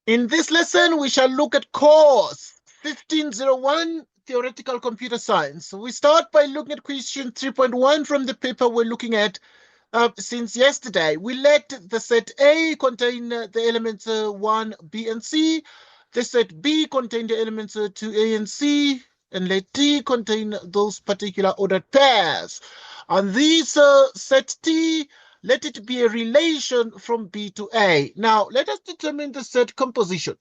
In this lesson, we shall look at course 1501 Theoretical Computer Science. So we start by looking at question 3.1 from the paper we're looking at since yesterday. We let the set A contain the elements 1, B, and C. The set B contain the elements 2A and C. And let T contain those particular ordered pairs. And this set T, let it be a relation from B to A. Now, let us determine the set composition.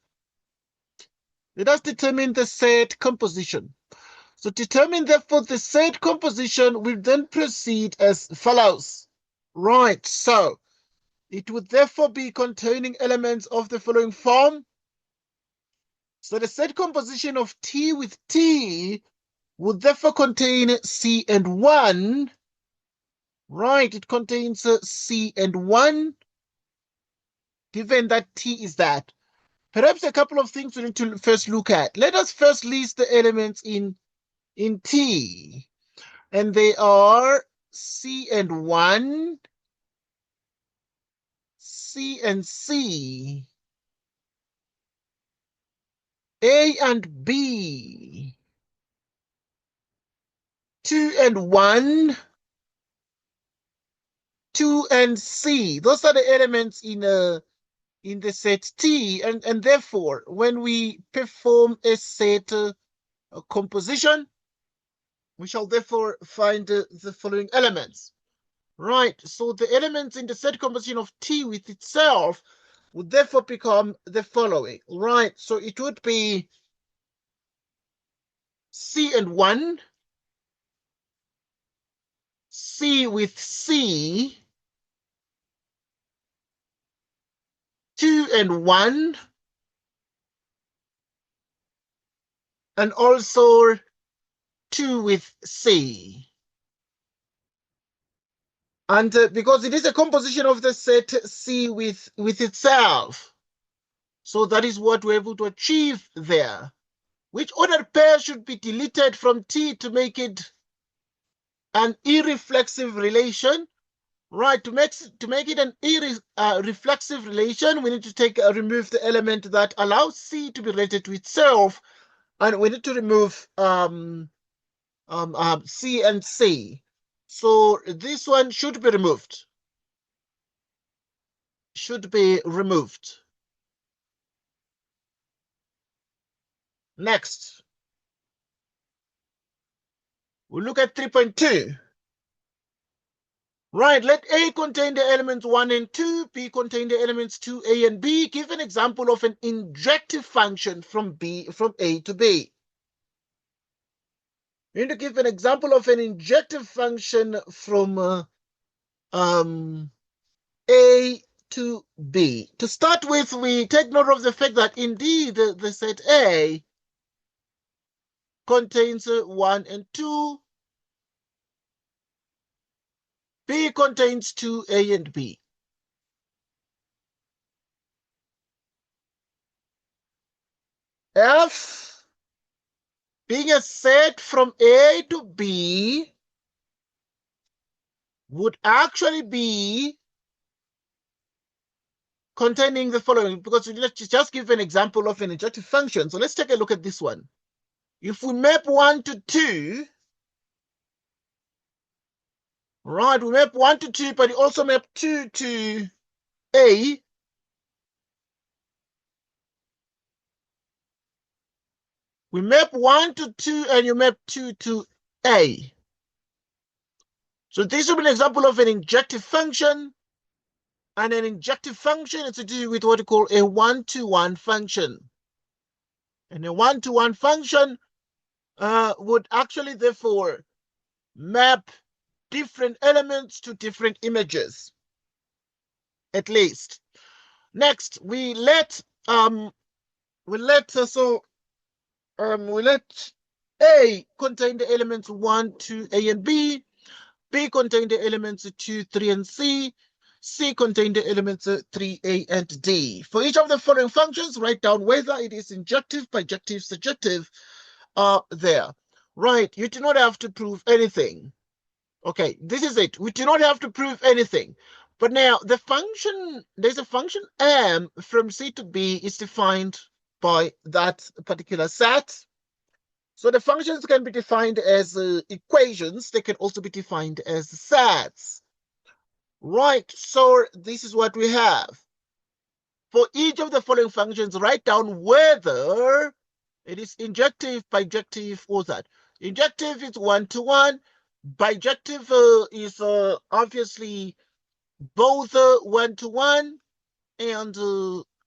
Let us determine the set composition. So determine therefore the set composition will then proceed as follows. Right, so it would therefore be containing elements of the following form. So the set composition of T with T would therefore contain C and 1. Right, it contains C and 1, given that T is that. Perhaps a couple of things we need to first look at. Let us first list the elements in T. And they are C and 1, C and C, A and B, 2 and 1, 2 and C. Those are the elements in the set T, and therefore, when we perform a set composition, we shall therefore find the following elements. Right, so the elements in the set composition of T with itself would therefore become the following. Right, so it would be C and 1, C with C, 2 and 1, and also 2 with C. And because it is a composition of the set C with itself, so that is what we're able to achieve there. Which ordered pair should be deleted from T to make it an irreflexive relation? Right, to make it an irreflexive relation, we need to remove the element that allows C to be related to itself, and we need to remove C and C. So this one should be removed. Should be removed. Next, we'll look at 3.2. Right, let A contain the elements 1 and 2, B contain the elements 2A and B. Give an example of an injective function from A to B. We need to give an example of an injective function from A to B. To start with, we take note of the fact that indeed the set A contains 1 and 2. B contains 2A and B. F, being a set from A to B, would actually be containing the following, because let's just give an example of an injective function. So let's take a look at this one. If we map 1 to 2, right, we map 1 to 2, but we also map 2 to A. We map 1 to 2 and you map 2 to A. So this will be an example of an injective function. And an injective function is to do with what we call a one-to-one function. And a one-to-one function would actually therefore map different elements to different images, at least. Next, we let A contain the elements 1, 2, A and B. B contain the elements 2, 3, and C. C contain the elements 3A and D. For each of the following functions, write down whether it is injective, bijective, surjective there. Right, you do not have to prove anything. Okay, this is it. We do not have to prove anything. But now the function, there's a function m from C to B is defined by that particular set. So the functions can be defined as equations. They can also be defined as sets. Right, so this is what we have. For each of the following functions, write down whether it is injective, bijective, or that. Injective is one-to-one. Bijective is obviously both one-to-one and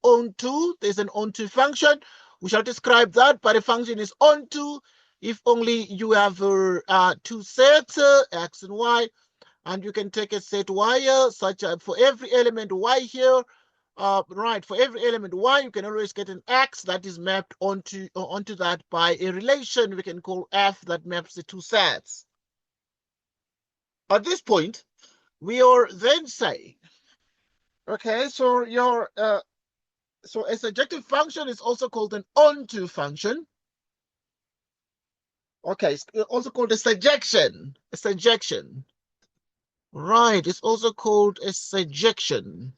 onto. There's an onto function. We shall describe that, but a function is onto if only you have two sets, x and y, and you can take a set y, such as for every element y here, right, for every element y, you can always get an x that is mapped onto that by a relation we can call f that maps the two sets. At this point, we are then saying, okay, so your so a surjective function is also called an onto function. Okay, it's also called a surjection. A surjection. Right, it's also called a surjection.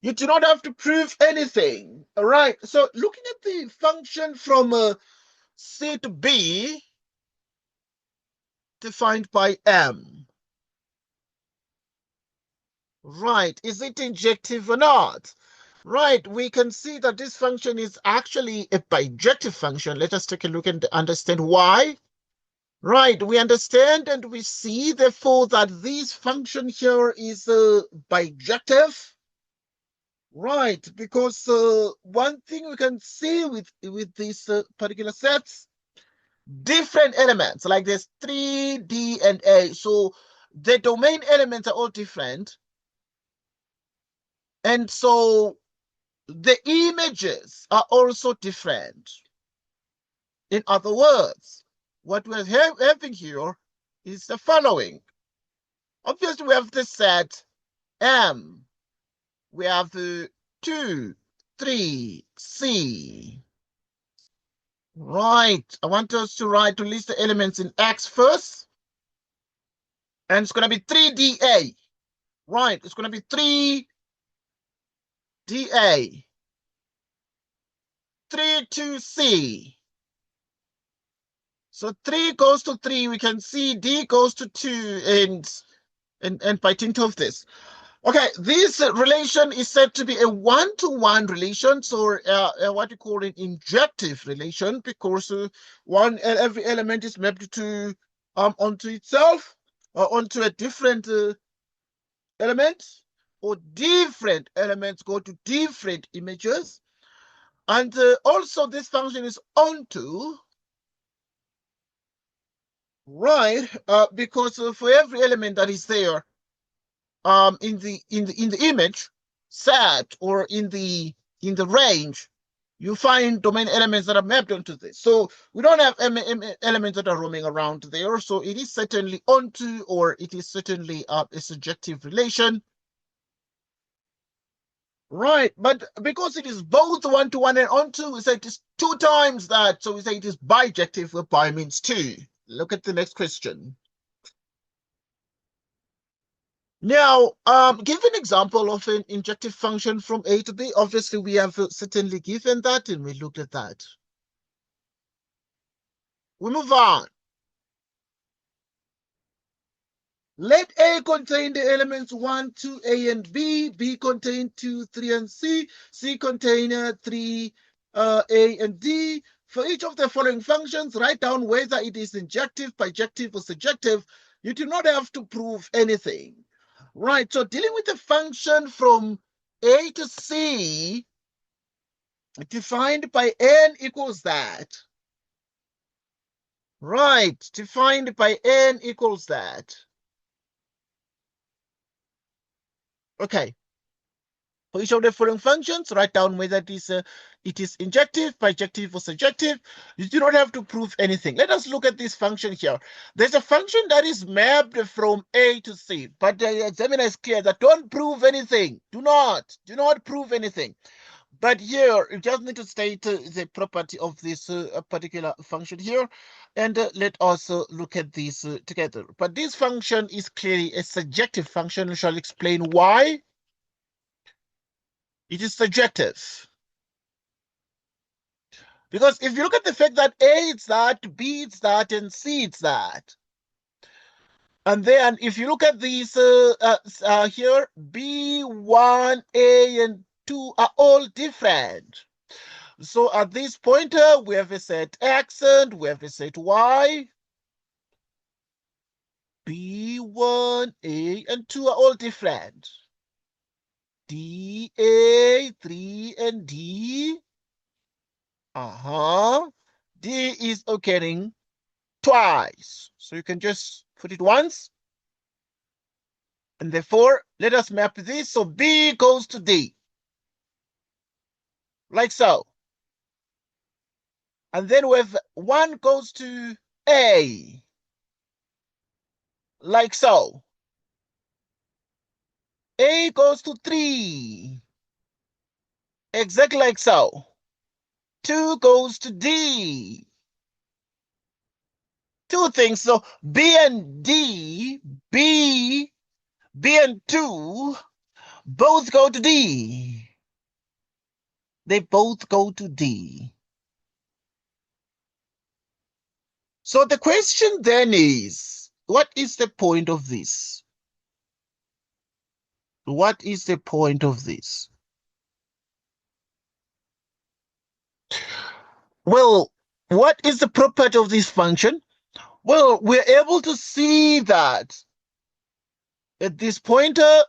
You do not have to prove anything. All right, so looking at the function from C to B, defined by M. Right, is it injective or not? Right, we can see that this function is actually a bijective function. Let us take a look and understand why. Right, we understand and we see, therefore, that this function here is bijective. Right, because one thing we can see with these particular sets, different elements, like there's 3, D, and A. So the domain elements are all different. And so the images are also different. In other words, what we're having here is the following. Obviously, we have the set M. We have the 2, 3, C. Right. I want us to list the elements in X first. And it's going to be 3DA. Right. It's going to be 3DA. 3 to C. So 3 goes to 3. We can see D goes to 2 and by dint of this. Okay, this relation is said to be a one-to-one relation, so what you call an injective relation, because every element is mapped to onto itself, or onto a different element, or different elements go to different images, and also this function is onto, right? Because for every element that is there, in the image set or in the range, you find domain elements that are mapped onto this. So we don't have elements that are roaming around there. So it is certainly onto, or it is certainly a surjective relation. Right, but because it is both one-to-one and onto, we say it is 2 times that. So we say it is bijective, where bi means 2. Look at the next question. Now, give an example of an injective function from A to B. Obviously, we have certainly given that, and we looked at that. We move on. Let A contain the elements 1, 2, A, and B. B contain 2, 3, and C. C contain 3, A, and D. For each of the following functions, write down whether it is injective, bijective, or surjective. You do not have to prove anything. Right, so dealing with the function from A to C, defined by n equals that. Right, defined by n equals that. Okay. For each of the following functions, write down whether it is injective, bijective, or surjective. You do not have to prove anything. Let us look at this function here. There's a function that is mapped from A to C, but the examiner is clear that don't prove anything. Do not prove anything. But here, you just need to state the property of this particular function here. And let us look at this together. But this function is clearly a surjective function. We shall explain why it is surjective. Because if you look at the fact that A is that, B is that, and C is that, and then if you look at these here, B1, A, and 2 are all different. So at this pointer, we have a set X and we have a set Y. B1, A, and 2 are all different. D, A, 3, and D. D is occurring twice. So you can just put it once. And therefore, let us map this. So B goes to D. Like so. And then we have 1 goes to A. Like so. A goes to 3. Exactly like so. 2 goes to D. Two things. So B and D, B and 2 both go to D. They both go to D. So the question then is, what is the point of this? What is the point of this? Well, what is the property of this function? Well, we're able to see that at this pointer,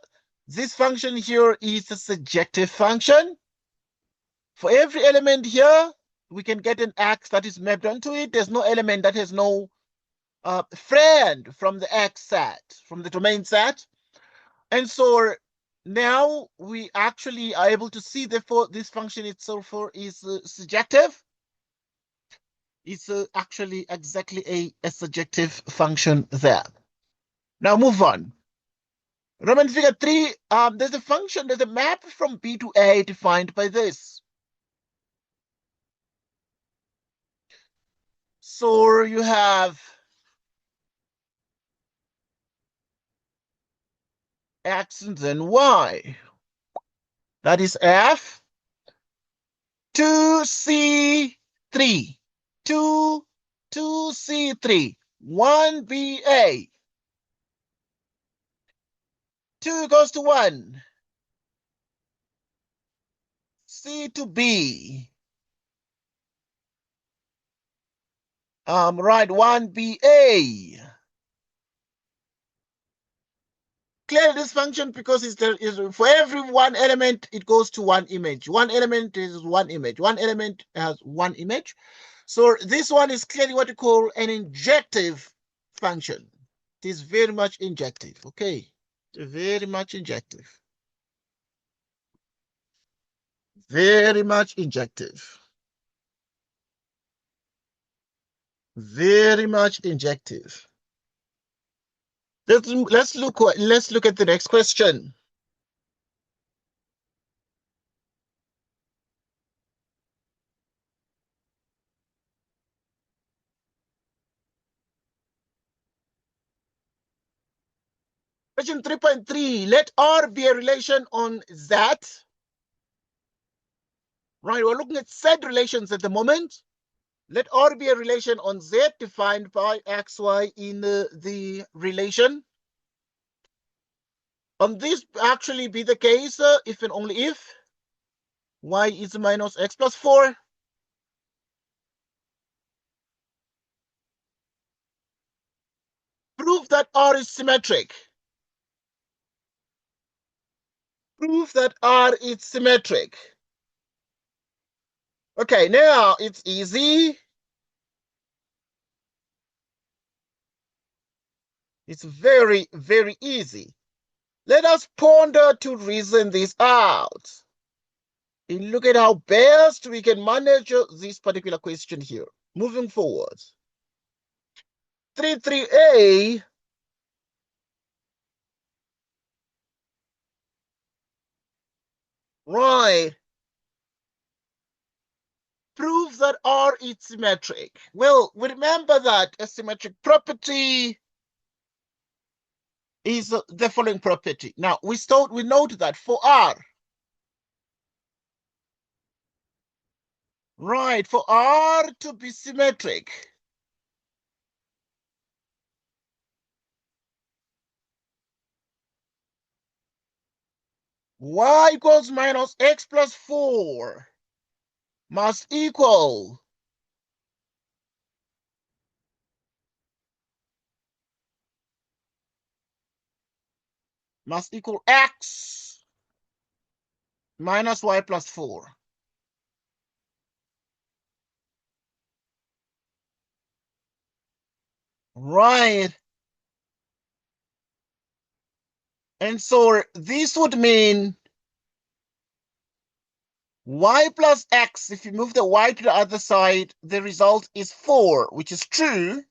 this function here is a surjective function. For every element here, we can get an X that is mapped onto it. There's no element that has no friend from the X set, from the domain set. And so now we actually are able to see, therefore, this function itself is surjective. It's actually exactly a surjective function there. Now move on. Roman figure 3, there's a function, there's a map from B to A defined by this. So you have X and then Y. That is F 2C3. 2C3. 1BA. 2 goes to 1. C to B. Right, 1BA. Clearly this function, because it's for every one element, it goes to one image. One element is one image. One element has one image. So this one is clearly what you call an injective function. It is very much injective, okay? Very much injective. Very much injective. Very much injective. Let's look at the next question. Question 3.3. Let R be a relation on Z. Right, we're looking at Z relations at the moment. Let R be a relation on Z defined by XY in the relation. On this actually be the case if and only if Y is minus X plus 4. Prove that R is symmetric. Prove that R is symmetric. Okay, now it's easy. It's very, very easy. Let us ponder to reason this out. And look at how best we can manage this particular question here. Moving forward. 3.3a. Right. Prove that R is symmetric. Well, we remember that a symmetric property is the following property. Now, we note that for R, right, for R to be symmetric, y equals minus x plus 4 must equal x minus y plus 4. Right. And so this would mean y plus x, if you move the y to the other side, the result is 4, which is true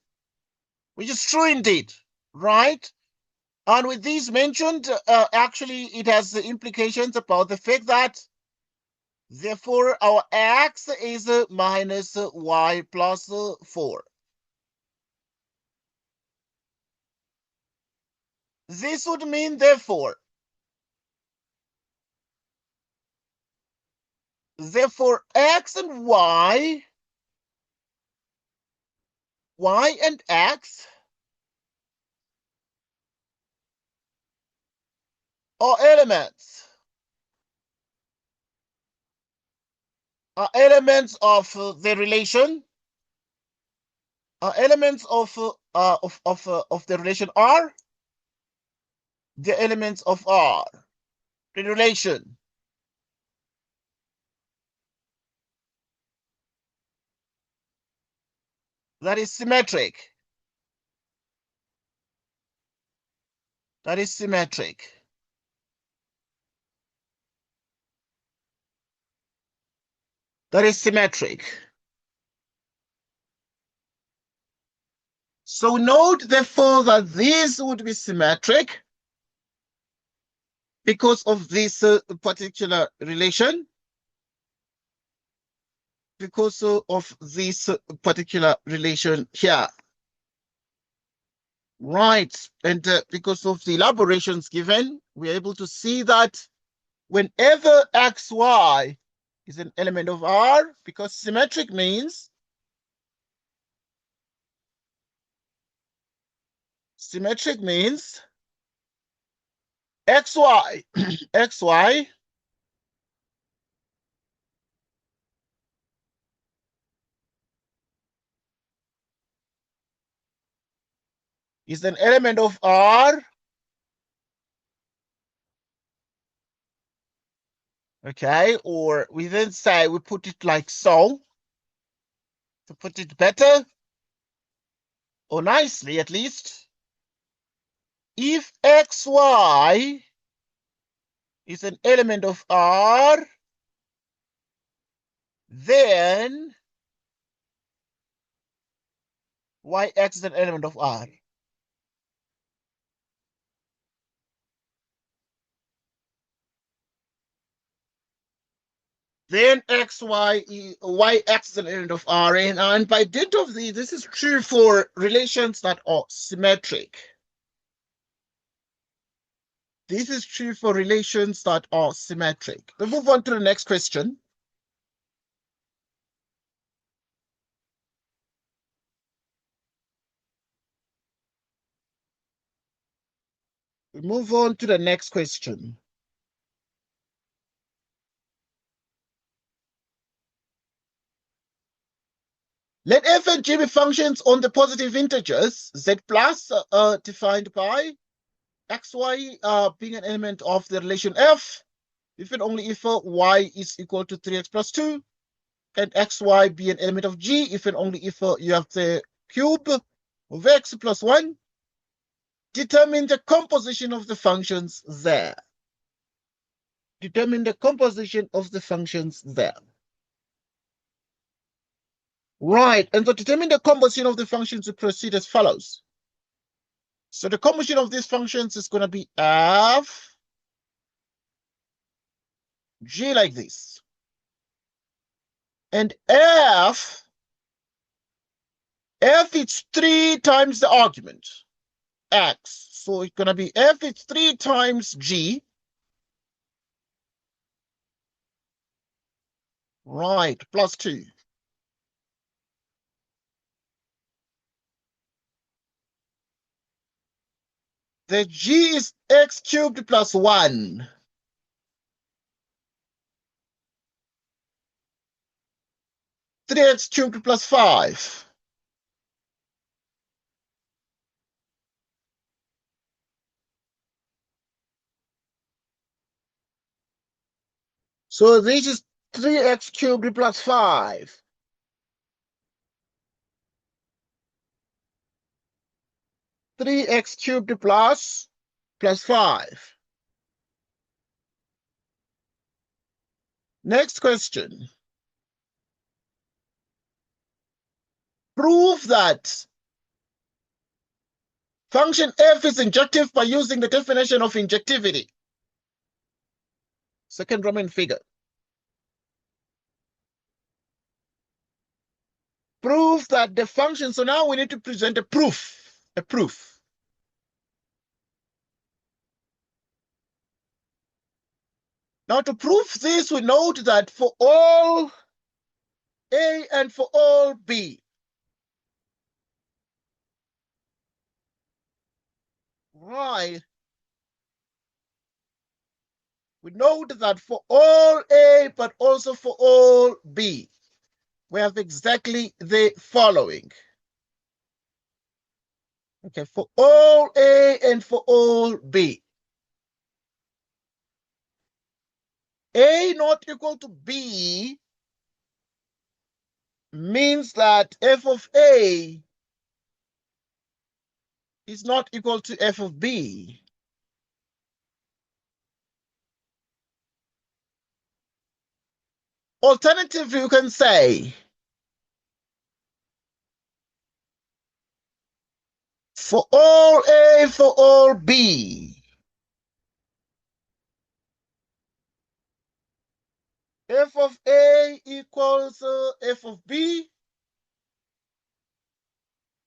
indeed, right? And with these mentioned, actually, it has the implications about the fact that, therefore, our x is minus y plus 4. This would mean, therefore, x and y and x are elements the relation, elements of the relation R, the elements of R, the relation. That is symmetric. That is symmetric. That is symmetric. So note, therefore, that this would be symmetric because of this particular relation. Because of this particular relation here. Right. And because of the elaborations given, we're able to see that whenever xy is an element of R, because symmetric means xy xy is an element of R, okay, or we then say, we put it like so, to put it better, or nicely at least, if xy is an element of R, then yx is an element of R. Then yx is an element of R. And by dint of this is true for relations that are symmetric. This is true for relations that are symmetric. We'll move on to the next question. We move on to the next question. Let f and g be functions on the positive integers, z plus defined by xy being an element of the relation f, if and only if y is equal to 3x plus 2, and xy be an element of g, if and only if you have the cube of x plus 1. Determine the composition of the functions there. Determine the composition of the functions there. Right, and to determine the composition of the functions, we proceed as follows. So the composition of these functions is going to be f g like this. And f is 3 times the argument, x. So it's going to be f is 3 times g. Right, plus 2. The g is x cubed plus 1. Three x cubed plus 5. So this is 3x cubed plus 5. 3x cubed plus 5. Next question. Prove that function f is injective by using the definition of injectivity. Second Roman figure. Prove that the function, so now we need to present a proof. Now to prove this, we note that for all A and for all B, right, we note that for all A but also for all B, we have exactly the following. Okay, for all A and for all B. A not equal to B means that f of A is not equal to f of B. Alternatively, you can say for all A, for all B, f of A equals f of B.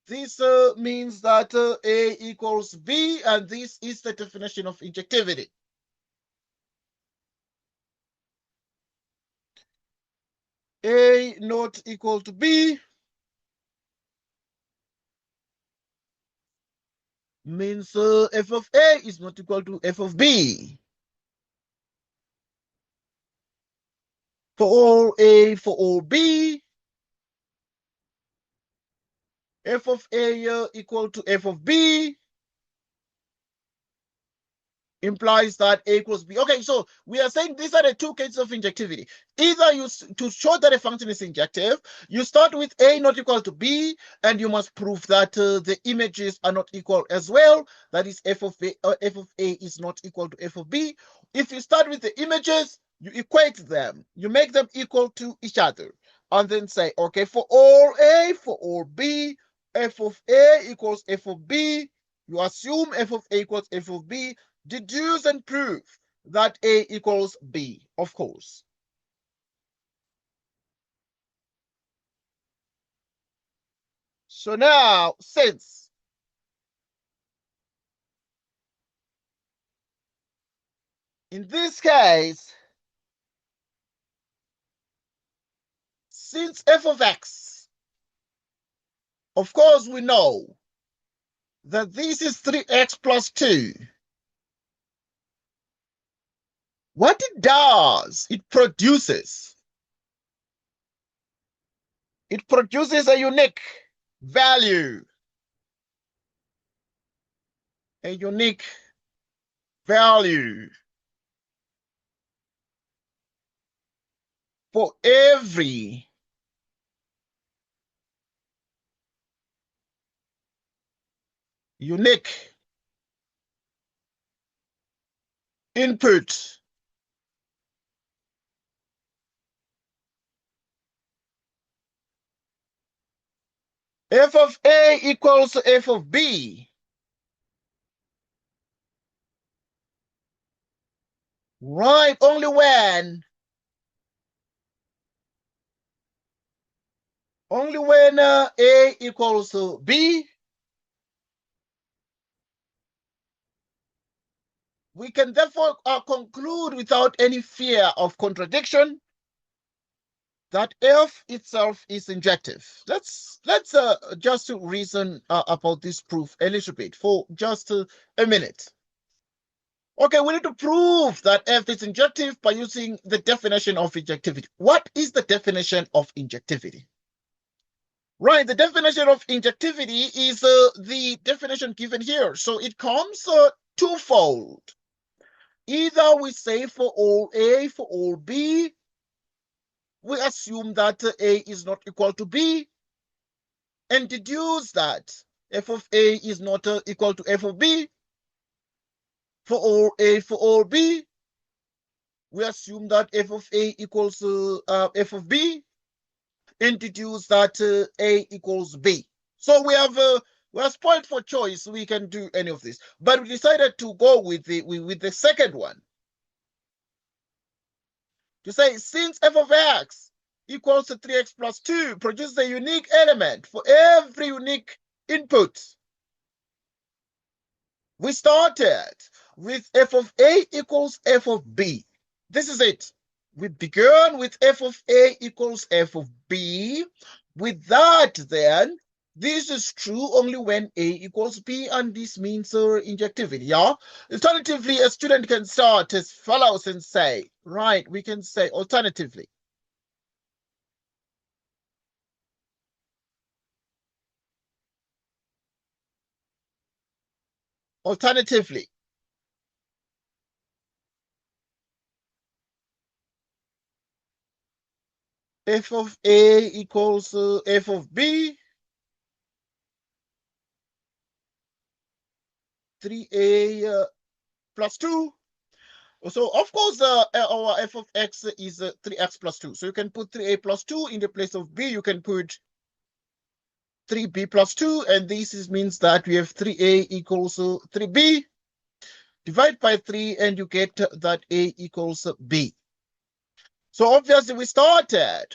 This means that A equals B, and this is the definition of injectivity. A not equal to B means f of A is not equal to f of B. For all A, for all B, f of A equal to f of B implies that A equals B. Okay, so we are saying these are the two cases of injectivity. Either you, to show that a function is injective, you start with A not equal to B, and you must prove that the images are not equal as well. That is f of A is not equal to f of B. If you start with the images, you equate them. You make them equal to each other. And then say, okay, for all A, for all B, f of A equals f of B. You assume f of A equals f of B. Deduce and prove that A equals B, of course. So now, since in this case, since f of x, of course we know that this is 3x plus 2. What it does, it produces a unique value. A unique value for every unique input f of A equals f of B. Right, only when Only when A equals B, we can therefore conclude without any fear of contradiction that F itself is injective. Let's just reason about this proof a little bit for just a minute. Okay, we need to prove that F is injective by using the definition of injectivity. What is the definition of injectivity? Right, the definition of injectivity is the definition given here. So it comes twofold. Either we say for all A, for all B, we assume that A is not equal to B and deduce that f of A is not equal to f of B. For all A, for all B, we assume that f of A equals f of B and deduce that A equals B. So we are spoiled for choice. We can do any of this, but we decided to go with the second one, to say since f of x equals to 3x plus 2 produces a unique element for every unique input. We started with f of A equals f of B. This is it. We began with f of A equals f of B. With that, then, this is true only when A equals B, and this means injectivity, yeah? Alternatively, a student can start as follows and say, right, we can say alternatively. Alternatively, f of A equals f of B, 3A plus 2. So, of course, our f of x is 3x plus 2. So you can put 3a plus 2 in the place of b. You can put 3b plus 2. And this means that we have 3a equals 3b. Divide by 3 and you get that a equals b. So obviously we started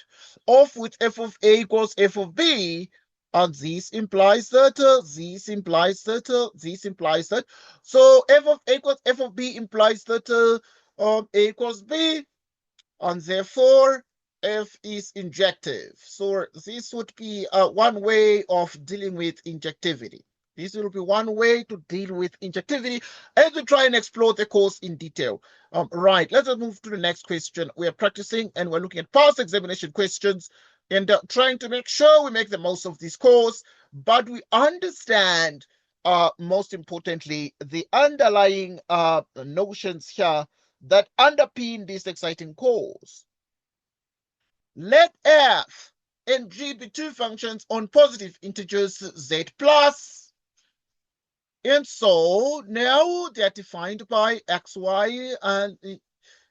off with f of a equals f of b. And this implies that, this implies that, this implies that. So f of a equals f of b implies that a equals b, and therefore f is injective. So this would be one way of dealing with injectivity. This will be one way to deal with injectivity as we try and explore the course in detail. Right, let's move to the next question. We are practicing and we're looking at past examination questions and trying to make sure we make the most of this course, but we understand, most importantly, the underlying notions here that underpin this exciting course. Let f and g be two functions on positive integers z plus. And so now they are defined by xy, and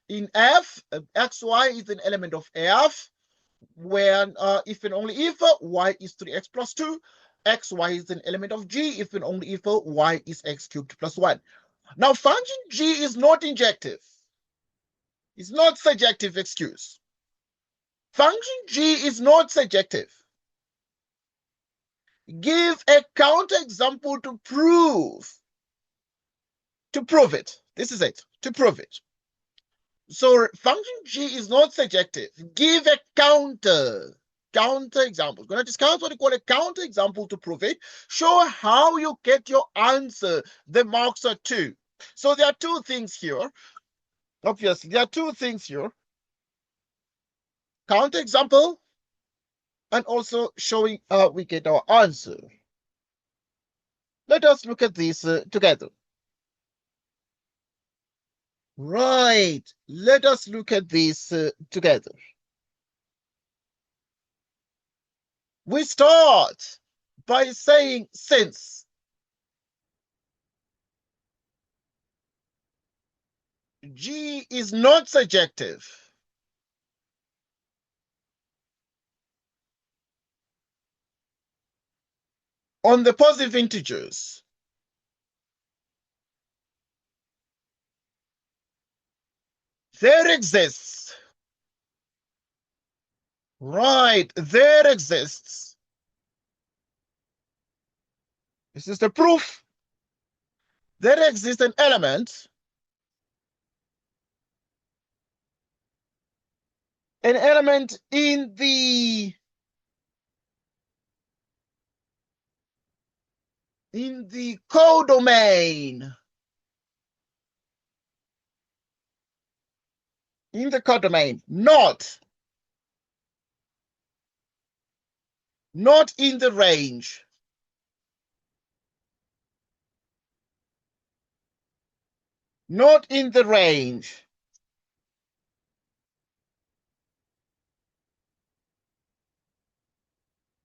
in f, xy is an element of f, when if and only if y is 3x plus 2, xy is an element of g if and only if y is x cubed plus 1. Now function g is not injective. It's not surjective, excuse. Function g is not surjective. Give a counterexample to prove it. This is it, to prove it. So function g is not surjective. Give a counterexample. Going to discuss what we call a counterexample to prove it. Show how you get your answer. The marks are 2. So there are two things here. Obviously, there are two things here. Counterexample and also showing how we get our answer. Let us look at this together. Right, let us look at this together. We start by saying since G is not surjective, on the positive integers, there exists Right, there exists. This is the proof. There exists an element in the codomain. In the codomain, not in the range. Not in the range.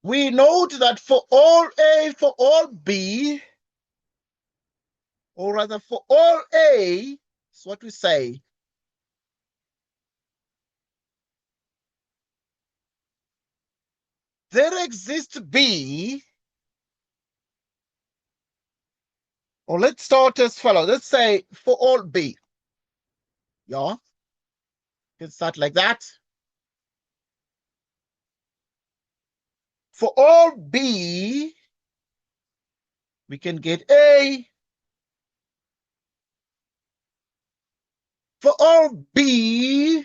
We note that for all A, for all B, or rather for all A, is what we say. There exists B, or let's start as follows. Let's say for all B. Yeah, you can start like that. For all B, we can get A. For all B,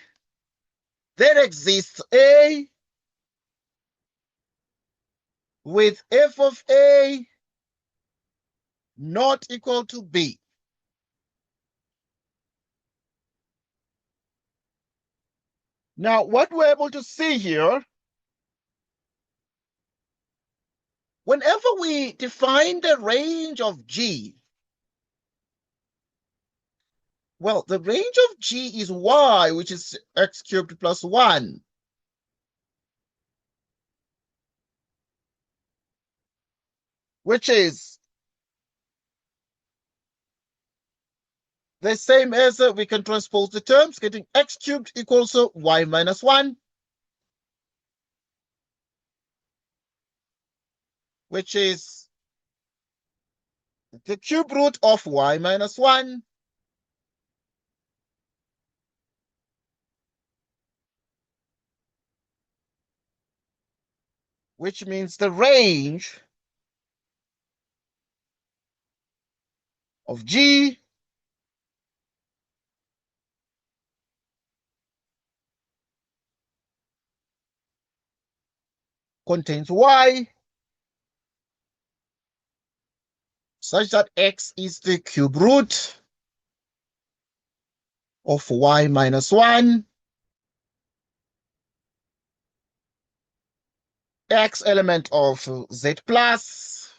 there exists A with f of A not equal to B. Now, what we're able to see here, whenever we define the range of G, well, the range of G is Y, which is x cubed plus 1. Which is the same as we can transpose the terms, getting x cubed equals y minus 1, which is the cube root of y minus 1 which means the range of G contains y such that x is the cube root of y minus 1, x element of z plus,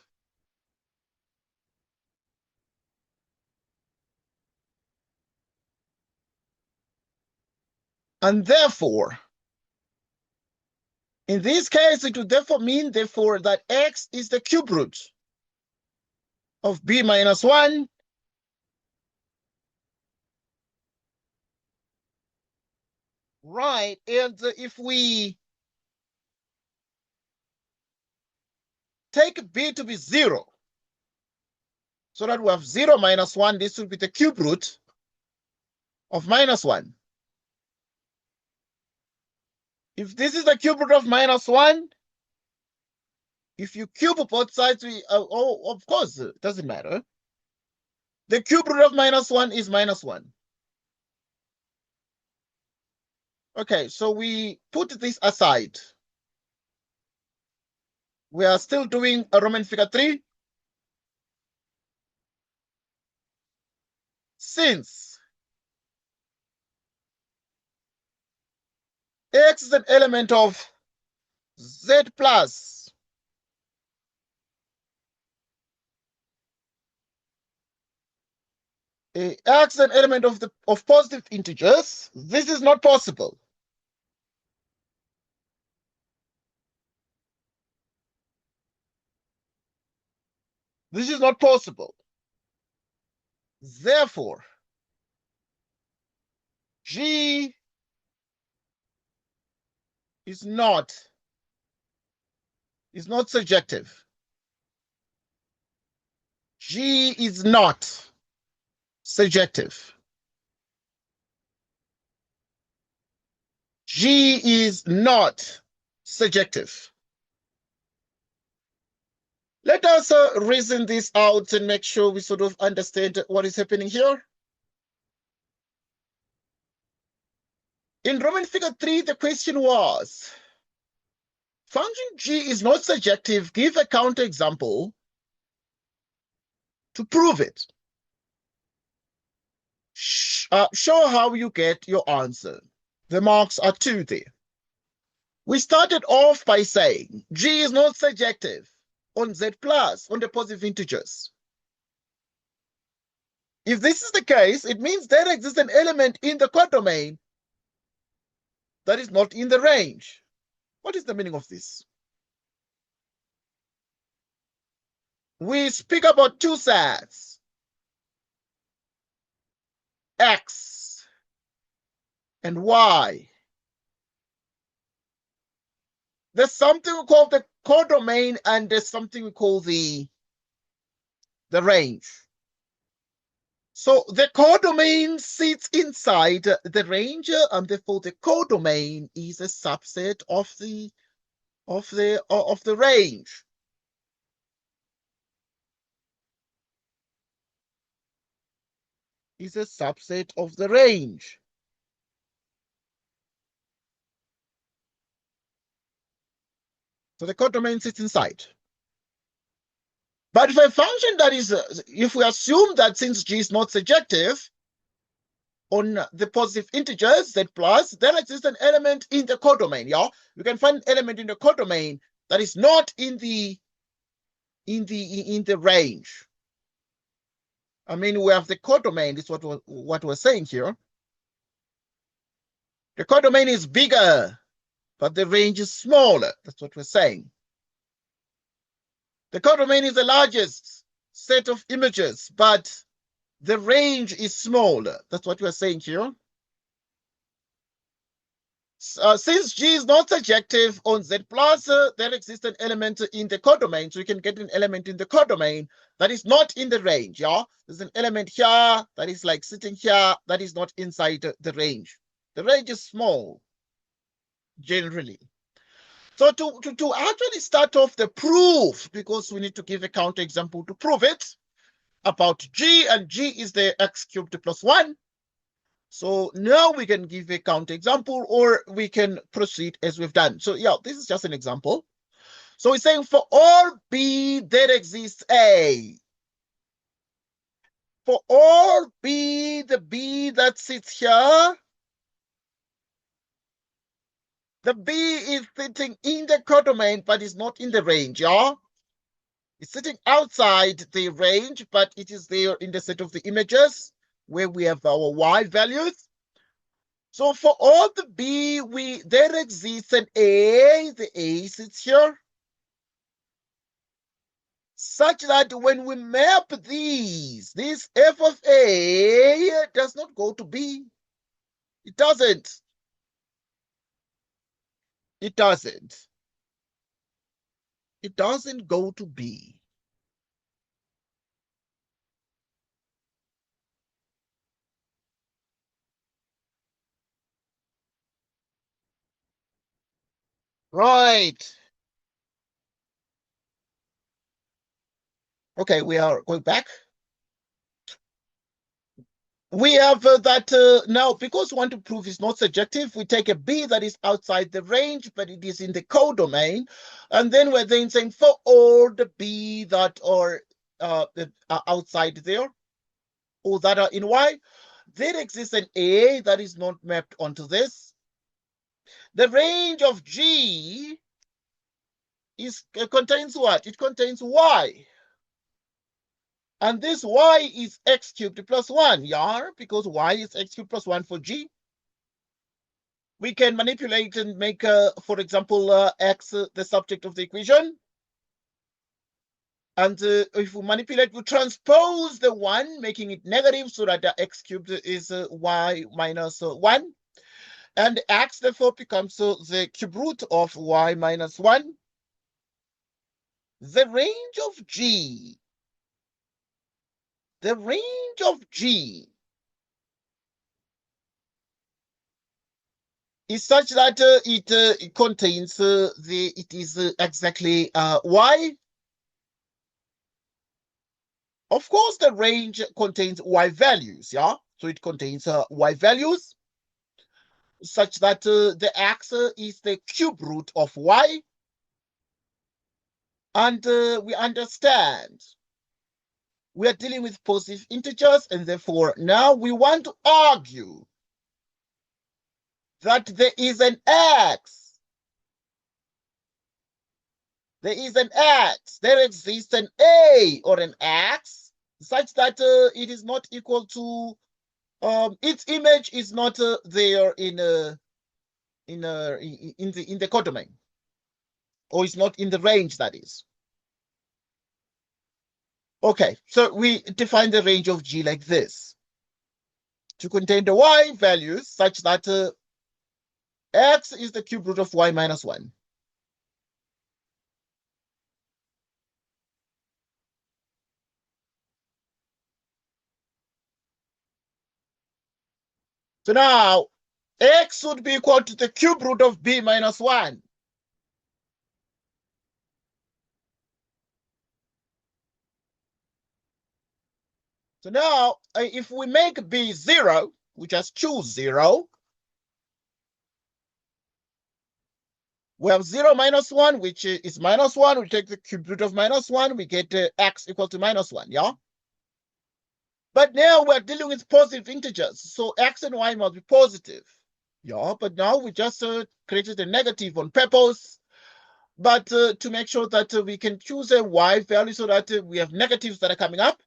and therefore, in this case, it would therefore mean, that x is the cube root of b minus 1 right, and if we take b to be 0, so that we have 0 minus 1, this will be the cube root of minus 1. If this is the cube root of minus 1, if you cube both sides, of course, it doesn't matter. The cube root of minus 1 is minus 1. Okay, so we put this aside. We are still doing a Roman figure 3. Since x is an element of z plus x is an element of positive integers, this is not possible. This is not possible. Therefore, G is not surjective. G is not surjective. G is not surjective. Let us reason this out and make sure we sort of understand what is happening here. In Roman figure 3, the question was, function g is not surjective. Give a counterexample to prove it. Show how you get your answer. The marks are 2 there. We started off by saying g is not surjective on z plus, on the positive integers. If this is the case, it means there exists an element in the codomain that is not in the range. What is the meaning of this? We speak about two sets, X and Y. There's something we call the codomain and there's something we call the range. So the codomain sits inside the range, and therefore the codomain is a subset of the range. Is a subset of the range. So the codomain sits inside. But if a function that is, if we assume that since g is not surjective on the positive integers, z plus, there exists an element in the codomain. Yeah, you can find an element in the codomain that is not in the range. I mean, we have the codomain. This is what we're saying here. The codomain is bigger, but the range is smaller. That's what we're saying. The codomain is the largest set of images, but the range is smaller. That's what we're saying here. Since G is not surjective on Z plus, there exists an element in the codomain. So you can get an element in the codomain that is not in the range. Yeah, there's an element here that is like sitting here that is not inside the range. The range is small, generally. So to actually start off the proof, because we need to give a counterexample to prove it, about G, and G is the x cubed plus 1. So now we can give a counterexample, or we can proceed as we've done. So yeah, this is just an example. So we're saying for all B, there exists A. For all B, the B that sits here, the B is sitting in the codomain, but is not in the range, yeah? It's sitting outside the range, but it is there in the set of the images where we have our Y values. So for all the B, there exists an A, the A sits here, such that when we map these, this f of A does not go to B. It doesn't. It doesn't. It doesn't go to B. Right. Okay, we are going back. We have that now, because we want to prove it's not surjective, we take a B that is outside the range, but it is in the codomain. And then we're then saying for all the B that are outside there, or that are in Y, there exists an A that is not mapped onto this. The range of G contains what? It contains Y. And this Y is x cubed plus 1, yeah, because Y is x cubed plus 1 for G. We can manipulate and make, for example, x the subject of the equation. And if we manipulate, we transpose the 1, making it negative, so that the x cubed is Y minus 1. And x, therefore, becomes the cube root of Y minus 1. The range of G is such that it contains it is exactly y. Of course, the range contains y values, yeah? So it contains y values such that the x is the cube root of y. And we understand we are dealing with positive integers, and therefore now we want to argue that there is an x. There is an x. There exists an a or an x such that it is not equal to its image is not there in the codomain, or it's not in the range, that is. Okay, so we define the range of G like this: to contain the y values such that x is the cube root of y minus 1. So now x would be equal to the cube root of b minus 1. So now if we make b 0, we just choose 0. We have 0 minus 1, which is minus 1. We take the cube root of minus 1. We get x equal to minus 1, yeah? But now we're dealing with positive integers. So x and y must be positive. Yeah, but now we just created a negative on purpose. But to make sure that we can choose a y value so that we have negatives that are coming up.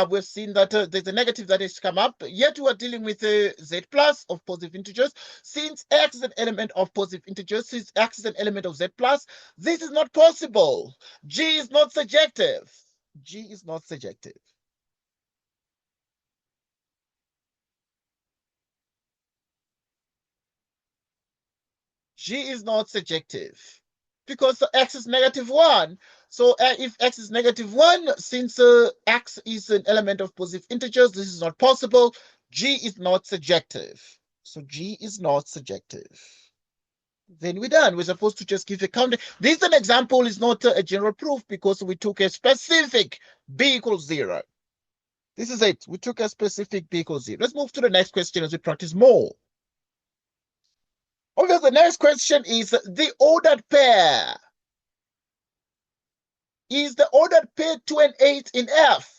We've seen that there's a negative that has come up, yet we are dealing with a z plus of positive integers. Since x is an element of positive integers, since x is an element of z plus, this is not possible. G is not surjective. G is not surjective. G is not surjective because x is negative 1. So if x is negative 1, since x is an element of positive integers, this is not possible. G is not surjective. So G is not surjective. Then we're done. We're supposed to just give a count. This is an example, is not a general proof because we took a specific b equals 0. This is it. We took a specific b equals 0. Let's move to the next question as we practice more. Okay, the next question is the ordered pair. Is the ordered pair 2 and 8 in F?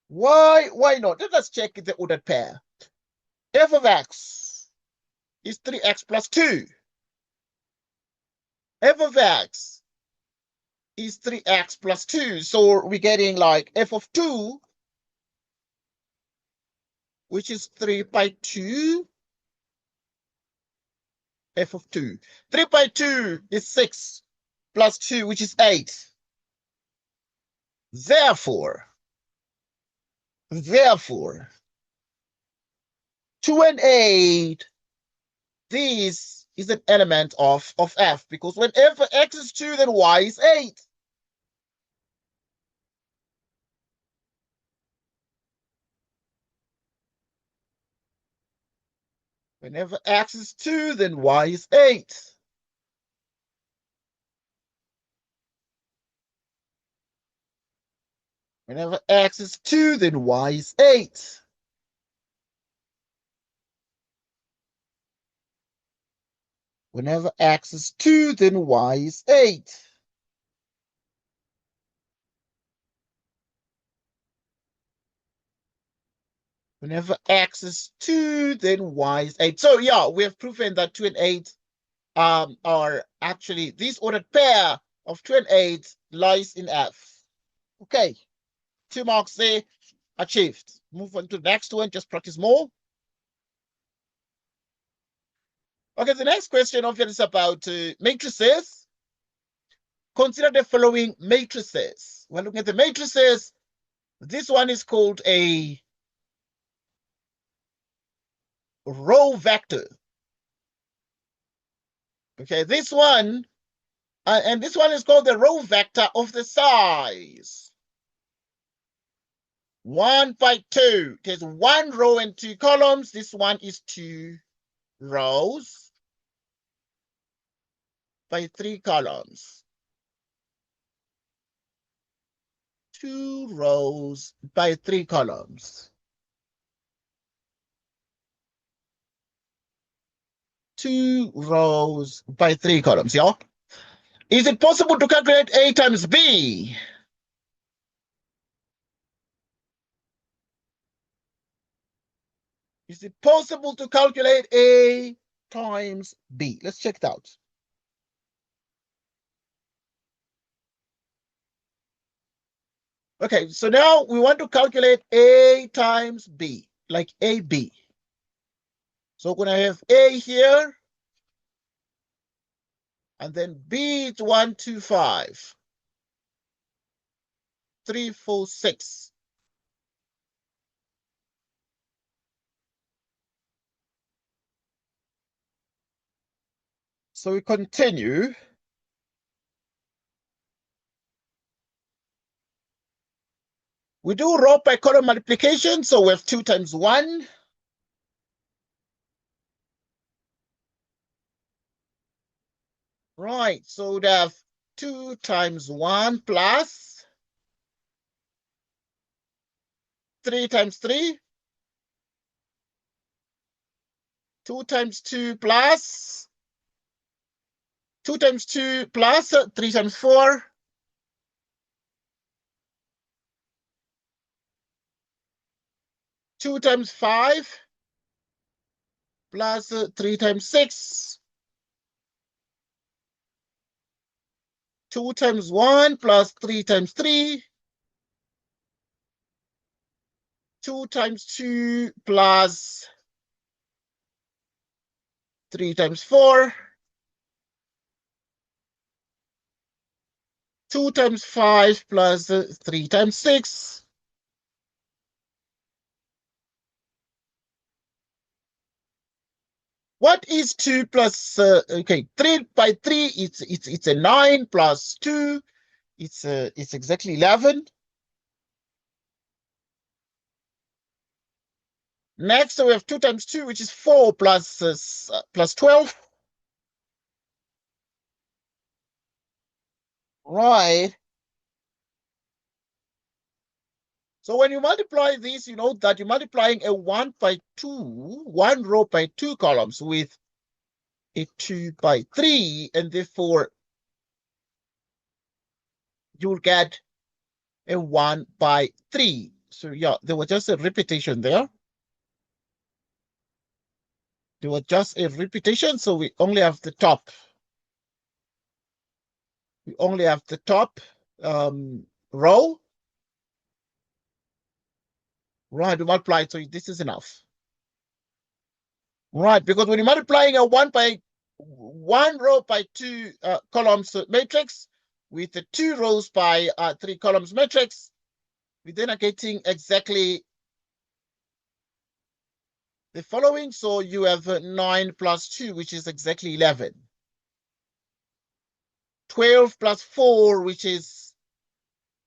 Why not? Let us check the ordered pair. F of x is 3x plus 2. F of x is 3x plus 2. So we're getting like f of 2, which is 3 by 2. F of 2. 3 by 2 is 6 plus 2, which is 8. Therefore, 2 and 8, this is an element of f, because whenever x is 2, then y is 8. Whenever x is 2, then y is 8. Whenever x is 2, then y is 8. Whenever x is 2, then y is 8. Whenever x is 2, then y is 8. So yeah, we have proven that 2 and 8 are actually, this ordered pair of 2 and 8 lies in F. Okay, 2 marks there, achieved. Move on to the next one, just practice more. Okay, the next question obviously is about matrices. Consider the following matrices. We're looking at the matrices. This one is called a row vector. Okay, this one, and this one is called the row vector of the size 1 by 2. There's 1 row and 2 columns. This one is 2 rows by 3 columns. 2 rows by 3 columns. 2 rows by 3 columns, yeah? Is it possible to calculate A times B? Is it possible to calculate A times B? Let's check it out. Okay, so now we want to calculate A times B, like AB. So we're going to have A here, and then B is 1, 2, 5, 3, 4, 6. So we continue. We do row by column multiplication, so we have 2 times 1. Right, so we'd have 2 times 1 plus 3 times 3. 2 times 2 plus 2 times 2 plus 3 times 4. 2 times 5 plus 3 times 6. 2 times 1 plus 3 times 3. 2 times 2 plus 3 times 4. 2 times 5 plus 3 times 6. What is 2 plus, okay, 3 by 3, it's a 9 plus 2, it's exactly 11. Next, we have 2 times 2, which is 4 plus 12. Right. So when you multiply this, you know that you're multiplying a 1 by 2, 1 row by 2 columns with a 2 by 3, and therefore you'll get a 1 by 3. So yeah, there was just a repetition there. There was just a repetition, so we only have the top. We only have the top row. Right, we multiply, so this is enough. Right, because when you're multiplying a 1 row by 2 columns matrix with the 2 rows by 3 columns matrix, we then are getting exactly the following. So you have 9 plus 2, which is exactly 11. 12 plus 4, which is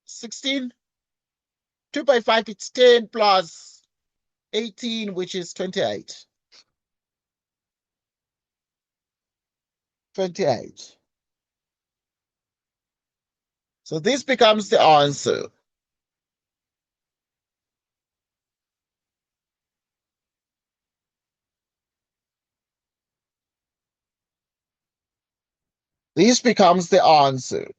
16. 2 by 5, it's 10 plus 18, which is 28. 28. So this becomes the answer. This becomes the answer.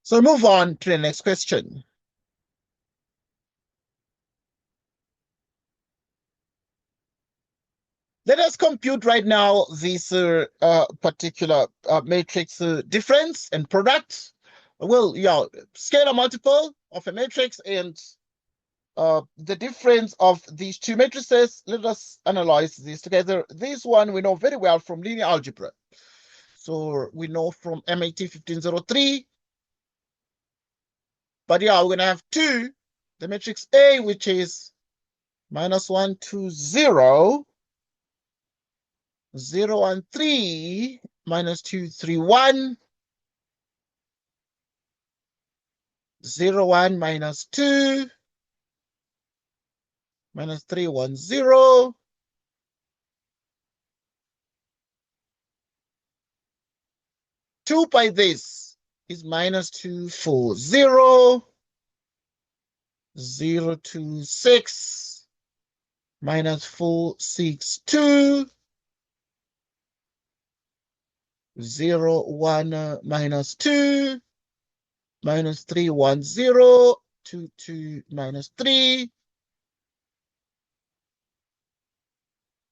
So move on to the next question. Let us compute right now this particular matrix difference and product. Well, yeah, scalar multiple of a matrix and the difference of these two matrices. Let us analyze this together. This one we know very well from linear algebra. So we know from MAT 1503. But yeah, we're going to have 2. The matrix A, which is -1, 2, 0. 0 and 3, -2, 3, 1. 0, 1, -2. minus 310. Two by this is minus 240. 026 minus 462. 1 minus 2 minus 310. 2 minus 3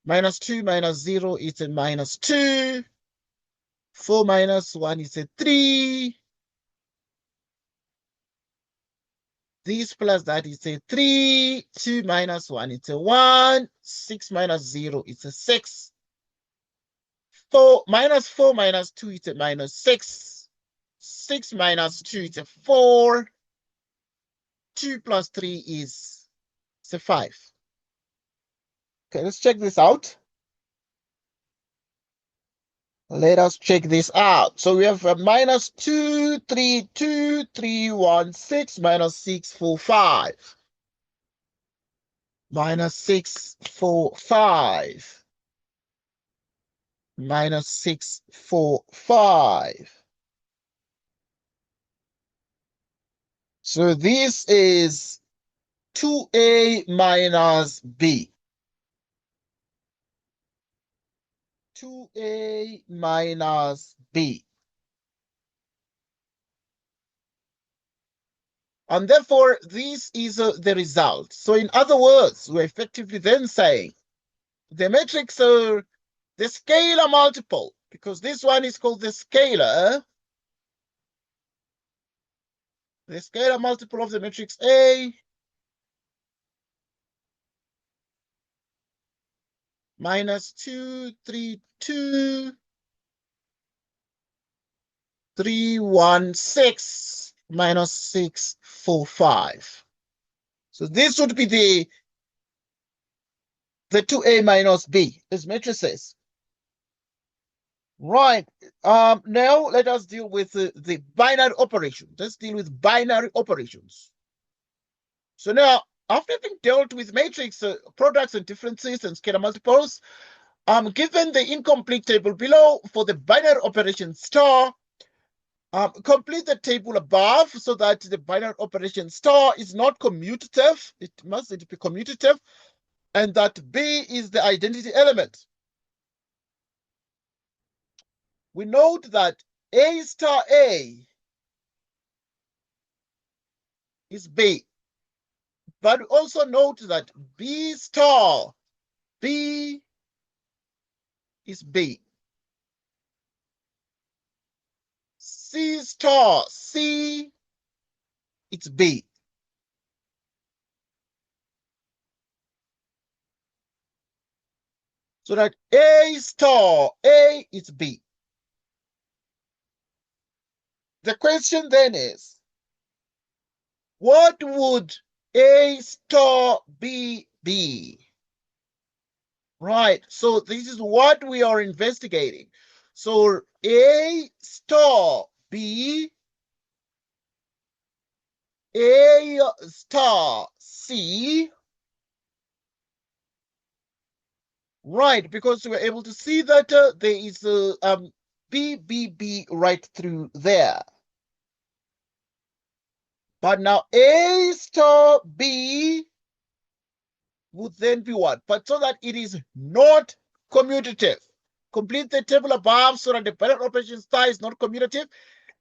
minus 2 minus 0 is a minus 2. 4 minus 1 is a 3. This plus that is a 3. 2 minus 1 is a 1. 6 minus 0 is a 6. 4 minus 2 is a minus 6. 6 minus 2 is a 4. 2 plus 3 is a 5. Okay, let's check this out. Let us check this out. So we have a minus 232,316 minus 645. Minus 645. Minus 645. So this is 2a minus b. 2a minus b. And therefore, this is the result. So in other words, we're effectively then saying the matrix, the scalar multiple, because this one is called the scalar multiple of the matrix A minus 232,316 minus 645. So this would be the 2a minus b as matrices. Right. Now let us deal with the binary operation. Let's deal with binary operations. So now, after having dealt with matrix products and differences and scalar multiples, given the incomplete table below for the binary operation star, complete the table above so that the binary operation star is not commutative. It must be commutative, and that B is the identity element. We note that A star A is B, but we also note that B star B is B. C star C, it's B. So that A star A is B. The question then is, what would A star B be? Right, so this is what we are investigating. So A star B, A star C, right, because we're able to see that there is B right through there. But now A star B would then be what? But so that it is not commutative. Complete the table above so that the binary operation star is not commutative,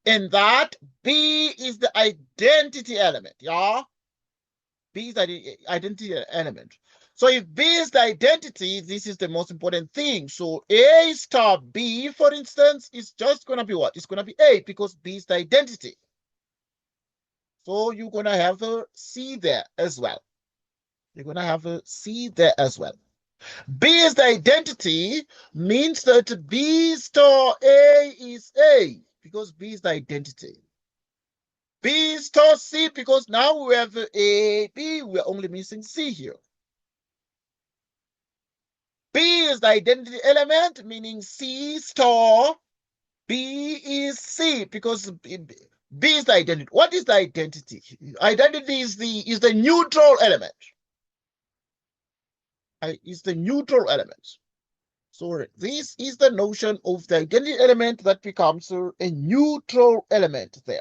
and that B is the identity element. Yeah? B is the identity element. So if B is the identity, this is the most important thing. So A star B, for instance, is just going to be what? It's going to be A because B is the identity. So you're going to have a C there as well. You're going to have a C there as well. B is the identity, means that B star A is A because B is the identity. B star C because now we have A, B, we're only missing C here. B is the identity element, meaning C star B is C because B is the identity. What is the identity? Identity is the neutral element. is the neutral element. So this is the notion of the identity element that becomes a neutral element there.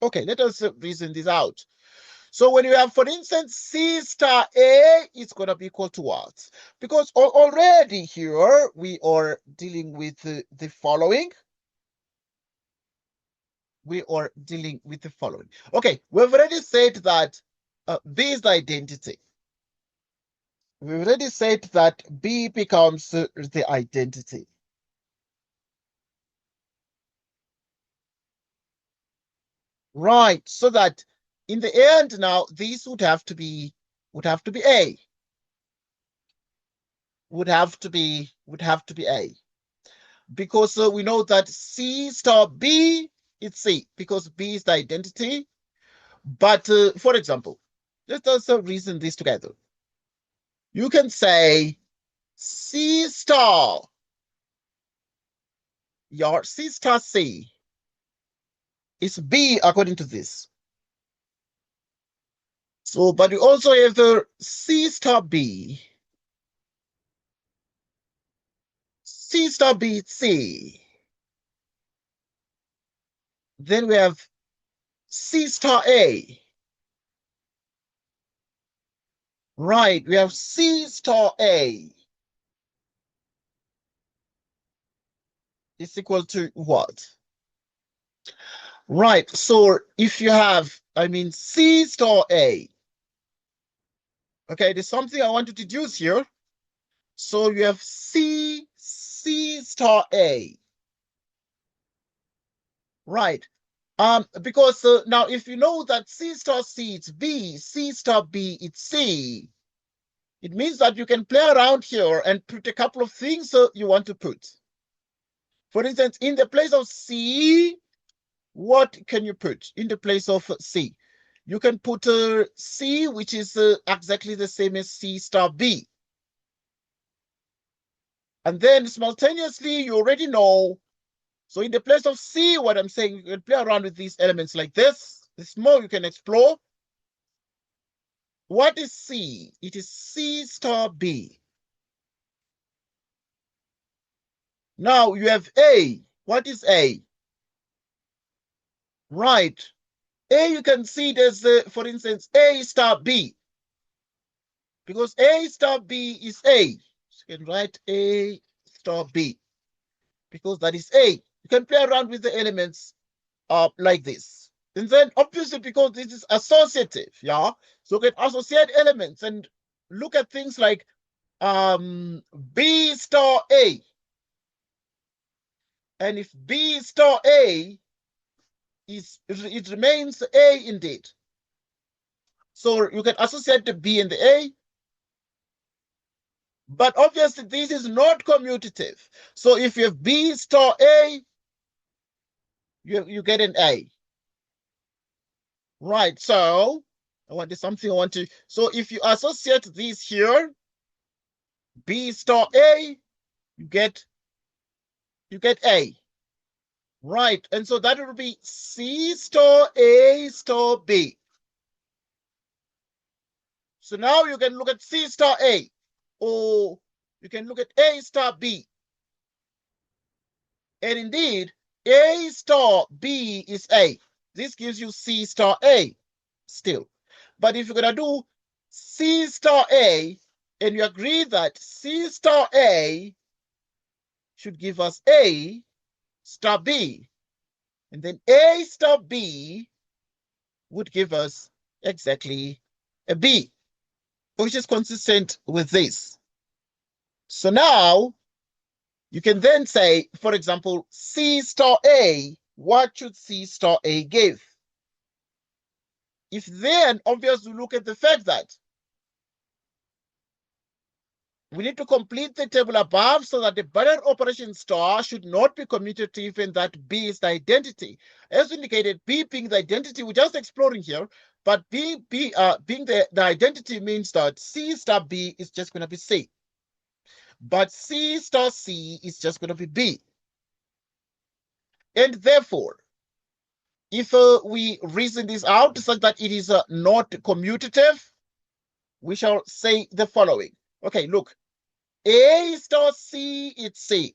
Okay, let us reason this out. So when you have, for instance, C star A, it's going to be equal to what? Because already here we are dealing with the following. We are dealing with the following. Okay, we've already said that B is the identity. We've already said that B becomes the identity. Right, so that in the end now, this would have to be A. Would have to be A. Because we know that C star B is C, because B is the identity. But for example, let us reason this together. You can say C star, your C star C is B according to this. So, but you also have the C star B. C star B, C. Then we have C star A. Right, we have C star A is equal to what? Right, so if you have, C star A. Okay, there's something I want to deduce here. So you have C star A. Right. Because now if you know that C star C it's B, C star B it's C, it means that you can play around here and put a couple of things you want to put. For instance, in the place of C, what can you put in the place of C? You can put C, which is exactly the same as C star B. And then simultaneously, you already know. So in the place of C, what I'm saying, you can play around with these elements like this. There's more you can explore. What is C? It is C star B. Now you have A. What is A? Right. A, you can see it as, for instance, A star B. Because A star B is A. So you can write A star B. Because that is A. You can play around with the elements like this. And then obviously because this is associative, yeah? So you can associate elements and look at things like B star A. And if B star A it remains A indeed. So you can associate the B and the A. But obviously this is not commutative. So if you have B star A, you get an A. Right, so so if you associate these here, B star A, you get A. Right, and so that will be C star A star B. So now you can look at C star A, or you can look at A star B. And indeed, A star B is A. This gives you C star A still. But if you're going to do C star A, and you agree that C star A should give us A star B, and then A star B would give us exactly a B, which is consistent with this. So now you can then say, for example, C star A, what should C star A give? If then, obviously, look at the fact that we need to complete the table above so that the binary operation star should not be commutative and that B is the identity. As indicated, B being the identity, we're just exploring here, but being the identity means that C star B is just going to be C. But C star C is just going to be B. And therefore, if we reason this out such that it is not commutative, we shall say the following. Okay, look. A star C, it's C.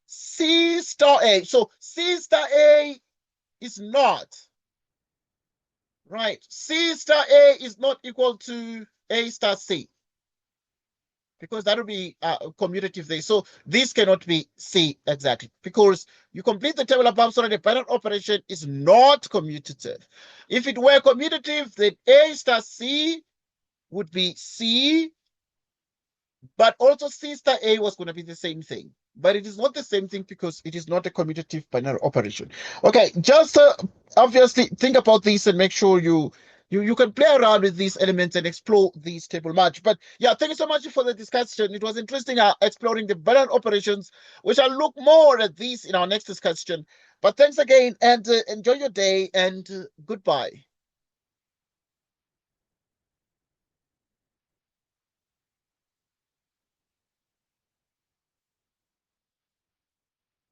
C star A. So C star A is not, right? C star A is not equal to A star C, because that would be commutative there. So this cannot be C exactly, because you complete the table above so that the binary operation is not commutative. If it were commutative, then A star C would be C, but also C star A was going to be the same thing. But it is not the same thing because it is not a commutative binary operation. Okay, just obviously think about this and make sure you can play around with these elements and explore these table much. But yeah, thank you so much for the discussion. It was interesting exploring the binary operations. We shall look more at these in our next discussion. But thanks again, and enjoy your day, and goodbye.